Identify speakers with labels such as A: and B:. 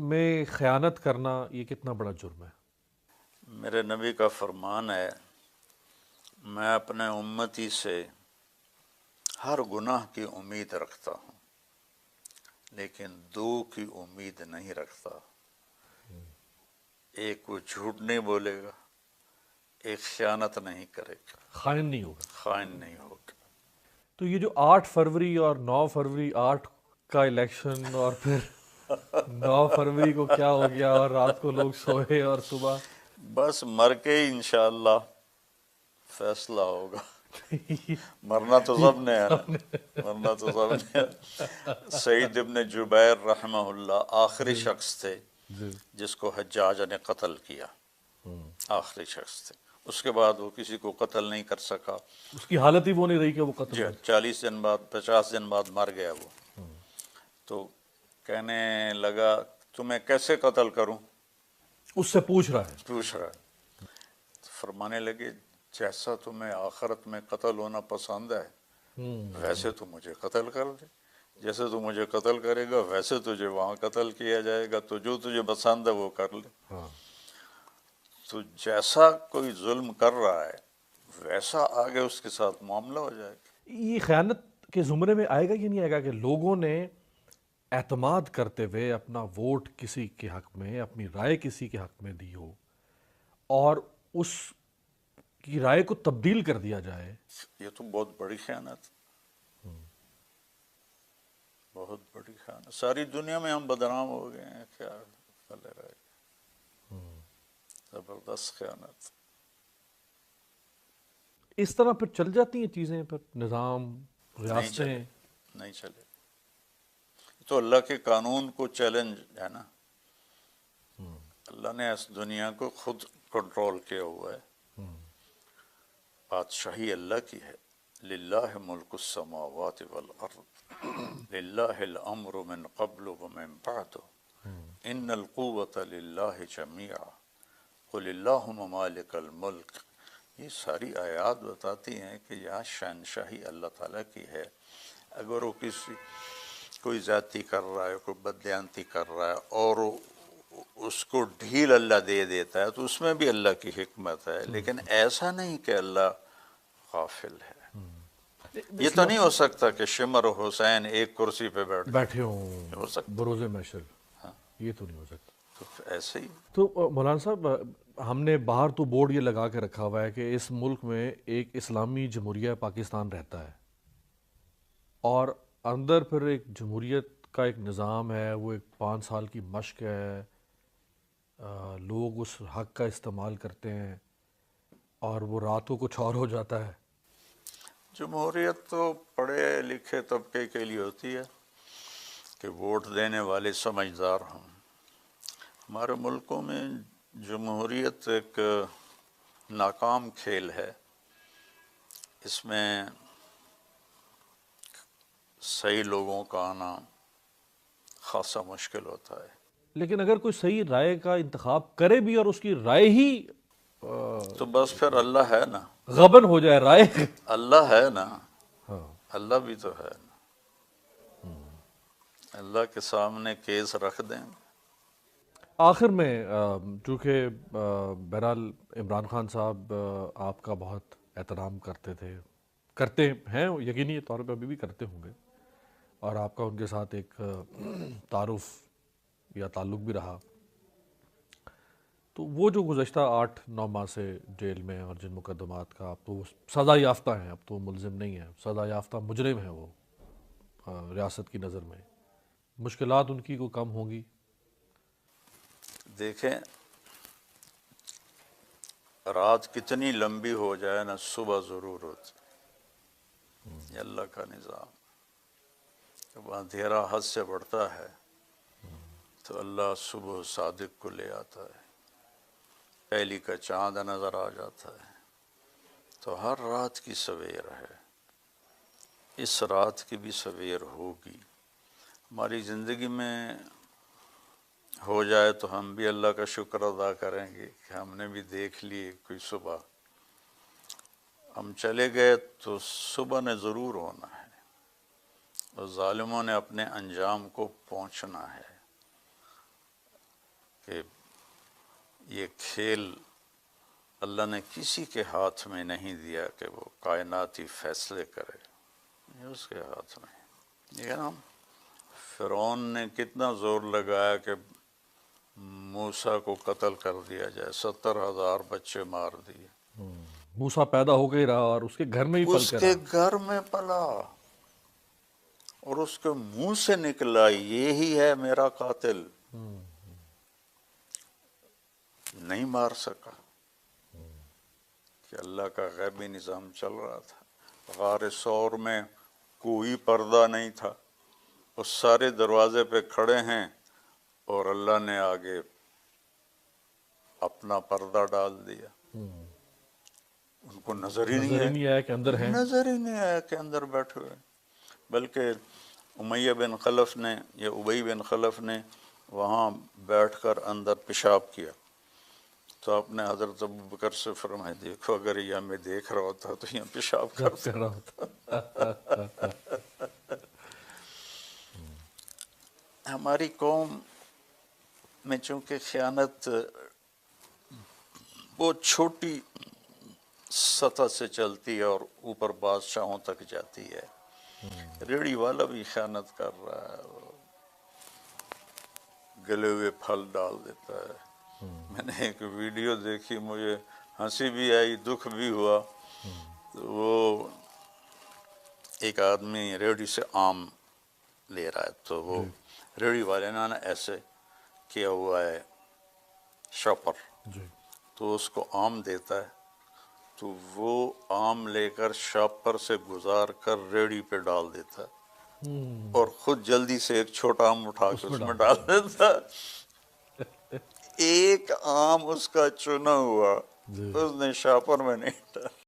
A: میں خیانت کرنا یہ کتنا بڑا جرم ہے؟
B: میرے نبی کا فرمان ہے، میں اپنے امتی سے ہر گناہ کی امید رکھتا ہوں لیکن دو کی امید نہیں رکھتا۔ ایک وہ جھوٹ نہیں بولے گا، ایک خیانت نہیں کرے گا،
A: خائن نہیں ہوگا۔
B: خائن نہیں ہوگا۔
A: تو یہ جو 8 فروری اور 9 فروری، 8 کا الیکشن اور پھر 9 فروری کو کیا ہو گیا اور رات کو لوگ سوئے اور صبح
B: بس مر کے ہی انشاءاللہ فیصلہ ہوگا۔ مرنا تو سب نے ہے نا، مرنا تو سب نے ہے۔ سعید ابن جبیر رحمہ اللہ آخری شخص تھے
A: جی
B: جس کو حجاج نے قتل کیا، آخری شخص تھے۔ اس کے بعد وہ کسی کو قتل نہیں کر سکا۔
A: اس کی حالت ہی وہ نہیں رہی کہ وہ قتل
B: جی
A: کر
B: 40 دن بعد 50 دن بعد مر گیا وہ۔ تو کہنے لگا تمہیں کیسے قتل کروں؟
A: اس سے پوچھ رہا ہے۔
B: پوچھ رہا ہے۔ فرمانے لگے جیسا تمہیں آخرت میں قتل ہونا پسند ہے ویسے تو مجھے قتل کر دے، جیسے تو مجھے قتل کرے گا ویسے تجھے وہاں قتل کیا جائے گا، تو جو تجھے پسند ہے وہ کر لے۔
A: ہاں
B: تو جیسا کوئی ظلم کر رہا ہے ویسا آگے اس کے ساتھ معاملہ ہو جائے گا۔
A: یہ خیانت کے زمرے میں آئے گا کہ نہیں آئے گا کہ لوگوں نے اعتماد کرتے ہوئے اپنا ووٹ کسی کے حق میں، اپنی رائے کسی کے حق میں دی ہو اور اس کی رائے کو تبدیل کر دیا جائے؟
B: یہ تو بہت بڑی خیانت، بہت بڑی خیانت۔ ساری دنیا میں ہم بدنام ہو گئے ہیں، کیا پھلے رہ گئے۔ زبردست خیانت۔
A: اس طرح پھر چل جاتی ہیں چیزیں، پھر نظام،
B: نہیں چلے،
A: ریاستیں۔
B: نہیں چلے۔ تو اللہ کے قانون کو چیلنج ہے نا، اللہ نے اس دنیا کو خود کنٹرول کیا ہوا ہے۔ بادشاہی اللہ کی ہے۔ للہ ملک السماوات والارض للہ الامر من قبل ومن بعد ان القوۃ للہ جمیعا قل اللہم مالک الملک۔ یہ ساری آیات بتاتی ہیں کہ یہاں شہنشاہی اللہ تعالیٰ کی ہے۔ اگر وہ کوئی زیادتی کر رہا ہے، کوئی بددیانتی کر رہا ہے اور اس کو ڈھیل اللہ دے دیتا ہے تو اس میں بھی اللہ کی حکمت ہے، لیکن ایسا نہیں کہ اللہ غافل ہے۔ یہ تو نہیں ہو سکتا کہ شمر و حسین ایک کرسی پہ
A: بیٹھے ہوں
B: ہو سکتا،
A: بروز محشر، یہ تو نہیں ہو سکتا۔
B: تو ایسے ہی
A: تو مولانا صاحب، ہم نے باہر تو بورڈ یہ لگا کے رکھا ہوا ہے کہ اس ملک میں ایک اسلامی جمہوریہ پاکستان رہتا ہے، اور اندر پھر ایک جمہوریت کا ایک نظام ہے، وہ ایک 5 سال کی مشق ہے، لوگ اس حق کا استعمال کرتے ہیں اور وہ رات کو کچھ اور ہو جاتا ہے۔
B: جمہوریت تو پڑھے لکھے طبقے کے لیے ہوتی ہے کہ ووٹ دینے والے سمجھدار ہوں۔ ہمارے ملکوں میں جمہوریت ایک ناکام کھیل ہے، اس میں صحیح لوگوں کا آنا خاصا مشکل ہوتا ہے۔
A: لیکن اگر کوئی صحیح رائے کا انتخاب کرے بھی اور اس کی رائے ہی
B: تو بس پھر اللہ ہے نا،
A: غبن ہو جائے رائے،
B: اللہ ہے نا،
A: ہاں
B: اللہ بھی تو ہے نا، اللہ کے سامنے کیس رکھ دیں۔
A: آخر میں چونکہ بہرحال عمران خان صاحب آپ کا بہت احترام کرتے تھے، کرتے ہیں، یقینی طور پہ ابھی بھی کرتے ہوں گے، اور آپ کا ان کے ساتھ ایک تعارف یا تعلق بھی رہا، تو وہ جو گزشتہ 8-9 ماہ سے جیل میں اور جن مقدمات کا، اب تو وہ سزا یافتہ ہیں، اب تو ملزم نہیں ہیں، سزا یافتہ مجرم ہیں وہ ریاست کی نظر میں، مشکلات ان کی کو کم ہوں گی؟
B: دیکھیں رات کتنی لمبی ہو جائے نا، صبح ضرور ہوتی، یہ اللہ کا نظام۔ جب اندھیرا حد سے بڑھتا ہے تو اللہ صبح صادق کو لے آتا ہے، پہلی کا چاند نظر آ جاتا ہے۔ تو ہر رات کی سویر ہے، اس رات کی بھی سویر ہوگی۔ ہماری زندگی میں ہو جائے تو ہم بھی اللہ کا شکر ادا کریں گے کہ ہم نے بھی دیکھ لی کوئی صبح۔ ہم چلے گئے تو صبح نے ضرور ہونا ہے، اور ظالموں نے اپنے انجام کو پہنچنا ہے۔ کہ یہ کھیل اللہ نے کسی کے ہاتھ میں نہیں دیا کہ وہ کائناتی فیصلے کرے، یہ اس کے ہاتھ میں۔ یہ نا فرعون نے کتنا زور لگایا کہ موسیٰ کو قتل کر دیا جائے، 70,000 بچے مار دیے۔
A: موسیٰ پیدا ہو کے ہی رہا اور اس کے گھر میں ہی پل
B: اس
A: کے
B: کے
A: رہا۔
B: گھر میں پلا اور اس کے منہ سے نکلا یہی ہے میرا قاتل، نہیں مار سکا کہ اللہ کا غیبی نظام چل رہا تھا۔ غار ثور میں کوئی پردہ نہیں تھا، وہ سارے دروازے پہ کھڑے ہیں اور اللہ نے آگے اپنا پردہ ڈال دیا، ان کو نظر ہی
A: نظر ہی نہیں آیا کہ اندر ہیں۔
B: نظر ہی نہیں آیا کہ اندر بیٹھے ہوئے۔ بلکہ امیہ بن خلف نے یا ابی بن خلف نے وہاں بیٹھ کر اندر پیشاب کیا تو آپ نے حضرت ابوبکر سے فرمایا دیکھو اگر یہ ہمیں دیکھ رہا ہوتا تو یہ پیشاب کرتا۔
A: کر رہا ہوتا۔
B: ہماری قوم میں چونکہ خیانت بہت چھوٹی سطح سے چلتی ہے اور اوپر بادشاہوں تک جاتی ہے، ریڑھی والا بھی خیانت کر رہا ہے، وہ گلے ہوئے پھل ڈال دیتا ہے۔ میں نے ایک ویڈیو دیکھی، مجھے ہنسی بھی آئی دکھ بھی ہوا۔ وہ ایک آدمی ریڑھی سے آم لے رہا ہے تو وہ ریڑھی والے نے ایسے کیا ہوا ہے شاپر، تو اس کو آم دیتا ہے تو وہ آم لے کر شاپر سے گزار کر ریڑھی پہ ڈال دیتا ہے اور خود جلدی سے ایک چھوٹا آم اٹھا کے اس میں ڈال دیتا ہے۔ ایک آم اس کا چنا ہوا، اس نے شاپر میں نہیں ڈالا۔